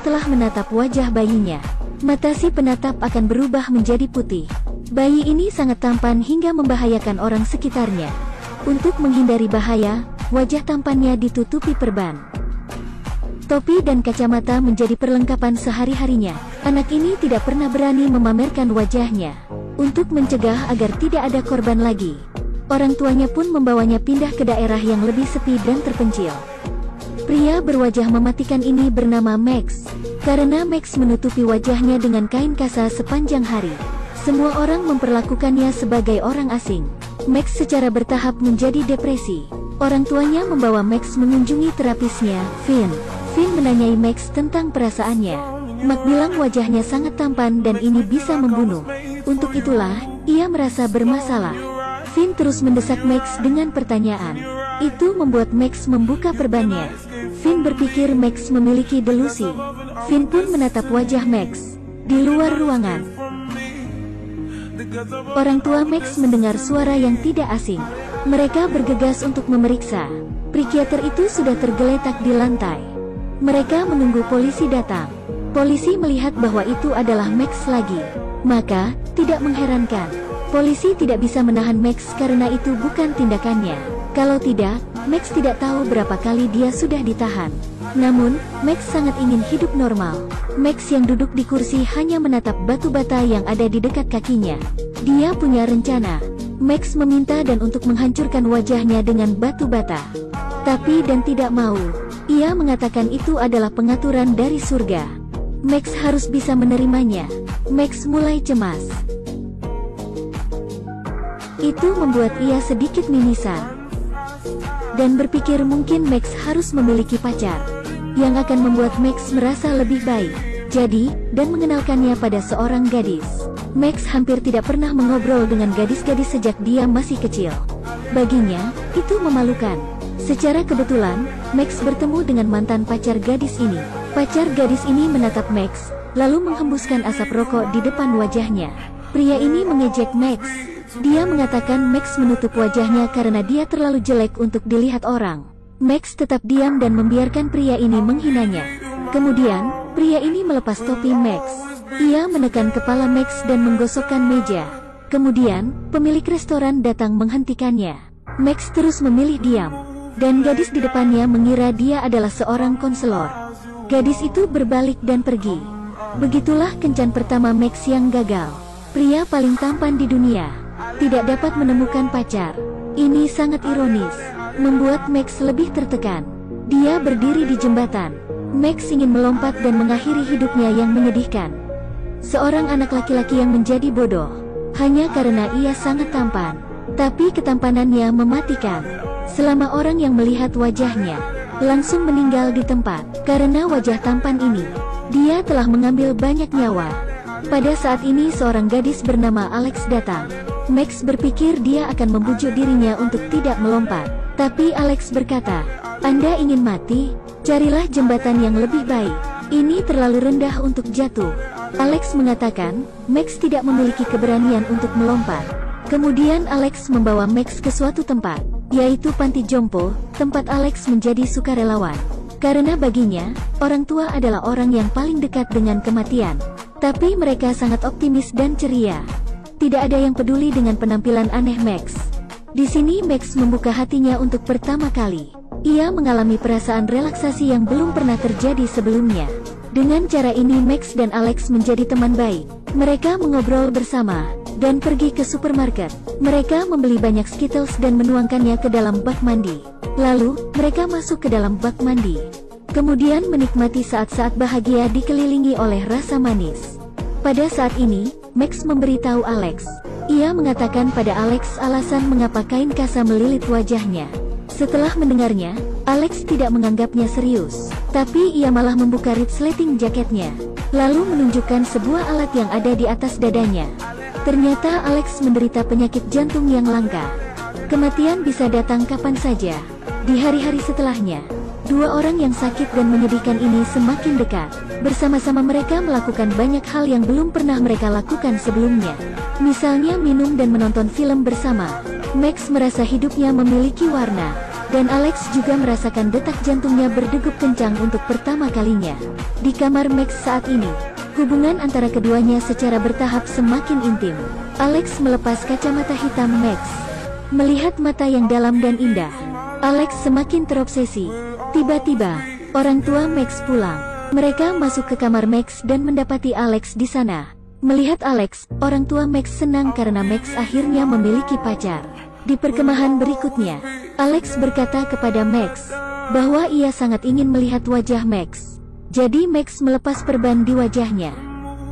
setelah menatap wajah bayinya, mata si penatap akan berubah menjadi putih. Bayi ini sangat tampan hingga membahayakan orang sekitarnya. Untuk menghindari bahaya, wajah tampannya ditutupi perban. Topi dan kacamata menjadi perlengkapan sehari-harinya. Anak ini tidak pernah berani memamerkan wajahnya. Untuk mencegah agar tidak ada korban lagi, orang tuanya pun membawanya pindah ke daerah yang lebih sepi dan terpencil. Pria berwajah mematikan ini bernama Max. Karena Max menutupi wajahnya dengan kain kasa sepanjang hari, semua orang memperlakukannya sebagai orang asing. Max secara bertahap menjadi depresi. Orang tuanya membawa Max mengunjungi terapisnya, Finn. Finn menanyai Max tentang perasaannya. Max bilang wajahnya sangat tampan dan ini bisa membunuh. Untuk itulah, ia merasa bermasalah. Finn terus mendesak Max dengan pertanyaan. Itu membuat Max membuka perbannya. Finn berpikir Max memiliki delusi. Finn pun menatap wajah Max di luar ruangan. Orang tua Max mendengar suara yang tidak asing. Mereka bergegas untuk memeriksa. Psikiater itu sudah tergeletak di lantai. Mereka menunggu polisi datang. Polisi melihat bahwa itu adalah Max lagi. Maka, tidak mengherankan. Polisi tidak bisa menahan Max karena itu bukan tindakannya. Kalau tidak, Max tidak tahu berapa kali dia sudah ditahan. Namun, Max sangat ingin hidup normal. Max yang duduk di kursi hanya menatap batu bata yang ada di dekat kakinya. Dia punya rencana. Max meminta dan untuk menghancurkan wajahnya dengan batu bata. Tapi dan tidak mau. Ia mengatakan itu adalah pengaturan dari surga. Max harus bisa menerimanya. Max mulai cemas. Itu membuat ia sedikit mimisan. Dan berpikir mungkin Max harus memiliki pacar yang akan membuat Max merasa lebih baik. Jadi, dan mengenalkannya pada seorang gadis. Max hampir tidak pernah mengobrol dengan gadis-gadis sejak dia masih kecil. Baginya, itu memalukan. Secara kebetulan, Max bertemu dengan mantan pacar gadis ini. Pacar gadis ini menatap Max, lalu menghembuskan asap rokok di depan wajahnya. Pria ini mengejek Max. Dia mengatakan Max menutup wajahnya karena dia terlalu jelek untuk dilihat orang. Max tetap diam dan membiarkan pria ini menghinanya. Kemudian, pria ini melepas topi Max. Ia menekan kepala Max dan menggosokkan meja. Kemudian, pemilik restoran datang menghentikannya. Max terus memilih diam. Dan gadis di depannya mengira dia adalah seorang konselor. Gadis itu berbalik dan pergi. Begitulah kencan pertama Max yang gagal. Pria paling tampan di dunia tidak dapat menemukan pacar. Ini sangat ironis, membuat Max lebih tertekan. Dia berdiri di jembatan. Max ingin melompat dan mengakhiri hidupnya yang menyedihkan. Seorang anak laki-laki yang menjadi bodoh hanya karena ia sangat tampan. Tapi ketampanannya mematikan. Selama orang yang melihat wajahnya langsung meninggal di tempat karena wajah tampan ini. Dia telah mengambil banyak nyawa. Pada saat ini seorang gadis bernama Alex datang. Max berpikir dia akan membujuk dirinya untuk tidak melompat. Tapi Alex berkata, "Anda ingin mati? Carilah jembatan yang lebih baik. Ini terlalu rendah untuk jatuh." Alex mengatakan, Max tidak memiliki keberanian untuk melompat. Kemudian Alex membawa Max ke suatu tempat, yaitu panti jompo, tempat Alex menjadi sukarelawan. Karena baginya, orang tua adalah orang yang paling dekat dengan kematian. Tapi mereka sangat optimis dan ceria. Tidak ada yang peduli dengan penampilan aneh Max. Di sini Max membuka hatinya untuk pertama kali. Ia mengalami perasaan relaksasi yang belum pernah terjadi sebelumnya. Dengan cara ini Max dan Alex menjadi teman baik. Mereka mengobrol bersama dan pergi ke supermarket. Mereka membeli banyak Skittles dan menuangkannya ke dalam bak mandi. Lalu, mereka masuk ke dalam bak mandi. Kemudian menikmati saat-saat bahagia dikelilingi oleh rasa manis. Pada saat ini, Max memberitahu Alex. Ia mengatakan pada Alex alasan mengapa kain kasa melilit wajahnya. Setelah mendengarnya, Alex tidak menganggapnya serius. Tapi ia malah membuka resleting jaketnya. Lalu menunjukkan sebuah alat yang ada di atas dadanya. Ternyata Alex menderita penyakit jantung yang langka. Kematian bisa datang kapan saja. Di hari-hari setelahnya, dua orang yang sakit dan menyedihkan ini semakin dekat. Bersama-sama mereka melakukan banyak hal yang belum pernah mereka lakukan sebelumnya. Misalnya minum dan menonton film bersama. Max merasa hidupnya memiliki warna. Dan Alex juga merasakan detak jantungnya berdegup kencang untuk pertama kalinya. Di kamar Max saat ini, hubungan antara keduanya secara bertahap semakin intim. Alex melepas kacamata hitam Max. Melihat mata yang dalam dan indah, Alex semakin terobsesi. Tiba-tiba, orang tua Max pulang. Mereka masuk ke kamar Max dan mendapati Alex di sana. Melihat Alex, orang tua Max senang karena Max akhirnya memiliki pacar. Di perkemahan berikutnya, Alex berkata kepada Max bahwa ia sangat ingin melihat wajah Max. Jadi Max melepas perban di wajahnya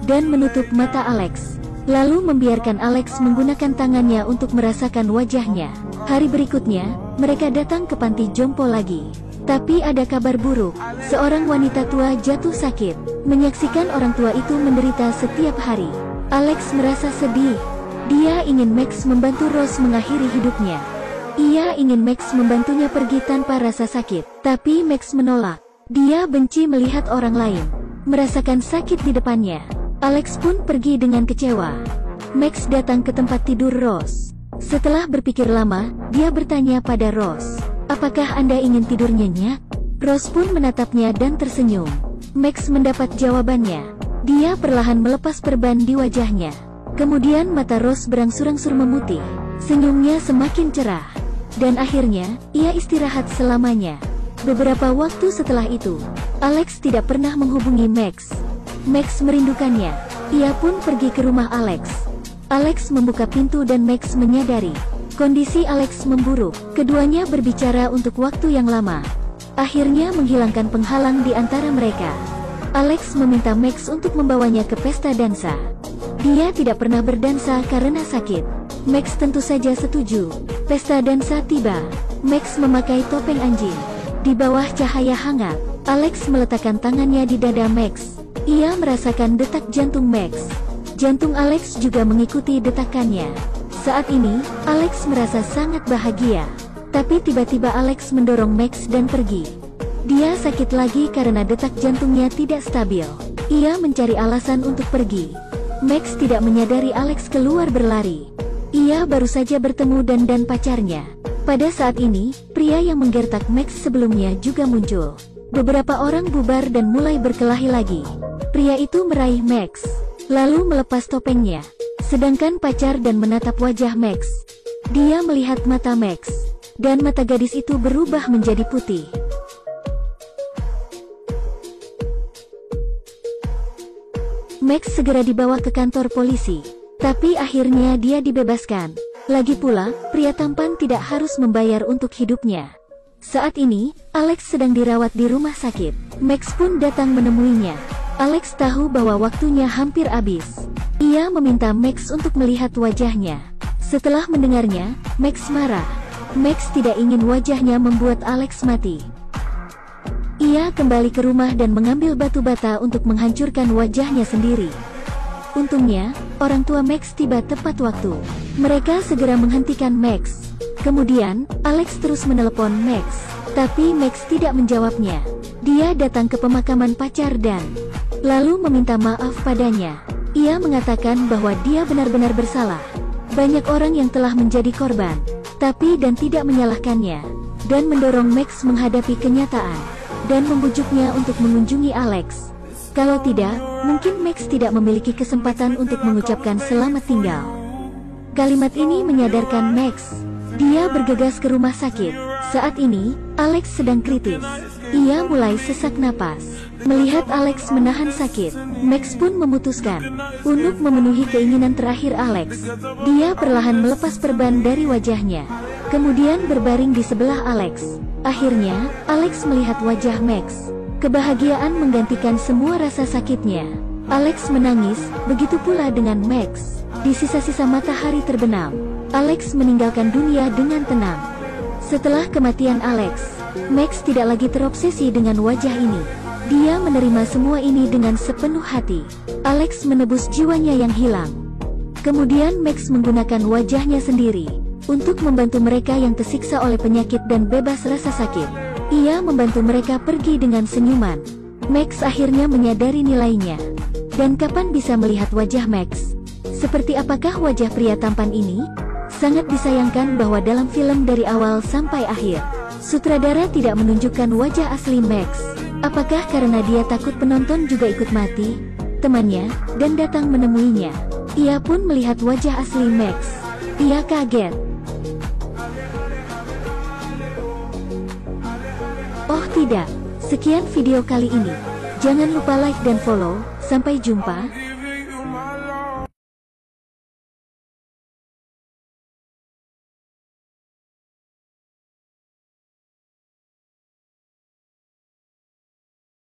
dan menutup mata Alex, lalu membiarkan Alex menggunakan tangannya untuk merasakan wajahnya. Hari berikutnya, mereka datang ke panti jompo lagi. Tapi ada kabar buruk, seorang wanita tua jatuh sakit. Menyaksikan orang tua itu menderita setiap hari, Alex merasa sedih. Dia ingin Max membantu Rose mengakhiri hidupnya. Ia ingin Max membantunya pergi tanpa rasa sakit, tapi Max menolak. Dia benci melihat orang lain merasakan sakit di depannya. Alex pun pergi dengan kecewa. Max datang ke tempat tidur Rose. Setelah berpikir lama, dia bertanya pada Rose, "Apakah Anda ingin tidur nyenyak?" Rose pun menatapnya dan tersenyum. Max mendapat jawabannya. Dia perlahan melepas perban di wajahnya. Kemudian mata Rose berangsur-angsur memutih. Senyumnya semakin cerah. Dan akhirnya, ia istirahat selamanya. Beberapa waktu setelah itu, Alex tidak pernah menghubungi Max. Max merindukannya. Ia pun pergi ke rumah Alex. Alex membuka pintu dan Max menyadari kondisi Alex memburuk. Keduanya berbicara untuk waktu yang lama. Akhirnya menghilangkan penghalang di antara mereka. Alex meminta Max untuk membawanya ke pesta dansa. Dia tidak pernah berdansa karena sakit. Max tentu saja setuju. Pesta dansa tiba. Max memakai topeng anjing. Di bawah cahaya hangat, Alex meletakkan tangannya di dada Max. Ia merasakan detak jantung Max. Jantung Alex juga mengikuti detakannya. Saat ini, Alex merasa sangat bahagia. Tapi tiba-tiba Alex mendorong Max dan pergi. Dia sakit lagi karena detak jantungnya tidak stabil. Ia mencari alasan untuk pergi. Max tidak menyadari Alex keluar berlari. Ia baru saja bertemu dan pacarnya. Pada saat ini, pria yang menggertak Max sebelumnya juga muncul. Beberapa orang bubar dan mulai berkelahi lagi. Pria itu meraih Max, lalu melepas topengnya. Sedangkan pacar dan menatap wajah Max. Dia melihat mata Max, dan mata gadis itu berubah menjadi putih. Max segera dibawa ke kantor polisi, tapi akhirnya dia dibebaskan. Lagi pula, pria tampan tidak harus membayar untuk hidupnya. Saat ini, Alex sedang dirawat di rumah sakit. Max pun datang menemuinya. Alex tahu bahwa waktunya hampir habis. Ia meminta Max untuk melihat wajahnya. Setelah mendengarnya, Max marah. Max tidak ingin wajahnya membuat Alex mati. Ia kembali ke rumah dan mengambil batu bata untuk menghancurkan wajahnya sendiri. Untungnya, orang tua Max tiba tepat waktu. Mereka segera menghentikan Max. Kemudian, Alex terus menelepon Max, tapi Max tidak menjawabnya. Dia datang ke pemakaman pacar dan lalu meminta maaf padanya. Ia mengatakan bahwa dia benar-benar bersalah. Banyak orang yang telah menjadi korban, tapi dan tidak menyalahkannya, dan mendorong Max menghadapi kenyataan, dan membujuknya untuk mengunjungi Alex. Kalau tidak, mungkin Max tidak memiliki kesempatan untuk mengucapkan selamat tinggal. Kalimat ini menyadarkan Max. Dia bergegas ke rumah sakit. Saat ini, Alex sedang kritis. Ia mulai sesak napas. Melihat Alex menahan sakit, Max pun memutuskan untuk memenuhi keinginan terakhir Alex. Dia perlahan melepas perban dari wajahnya, kemudian berbaring di sebelah Alex. Akhirnya, Alex melihat wajah Max. Kebahagiaan menggantikan semua rasa sakitnya. Alex menangis, begitu pula dengan Max. Di sisa-sisa matahari terbenam, Alex meninggalkan dunia dengan tenang. Setelah kematian Alex, Max tidak lagi terobsesi dengan wajah ini. Dia menerima semua ini dengan sepenuh hati. Alex menebus jiwanya yang hilang. Kemudian Max menggunakan wajahnya sendiri untuk membantu mereka yang tersiksa oleh penyakit dan bebas rasa sakit. Ia membantu mereka pergi dengan senyuman. Max akhirnya menyadari nilainya. Dan kapan bisa melihat wajah Max? Seperti apakah wajah pria tampan ini? Sangat disayangkan bahwa dalam film dari awal sampai akhir, Sutradara tidak menunjukkan wajah asli Max. Apakah karena dia takut penonton juga ikut mati? Temannya dan datang menemuinya. Ia pun melihat wajah asli Max. Ia kaget. Oh tidak, sekian video kali ini. Jangan lupa like dan follow. Sampai jumpa.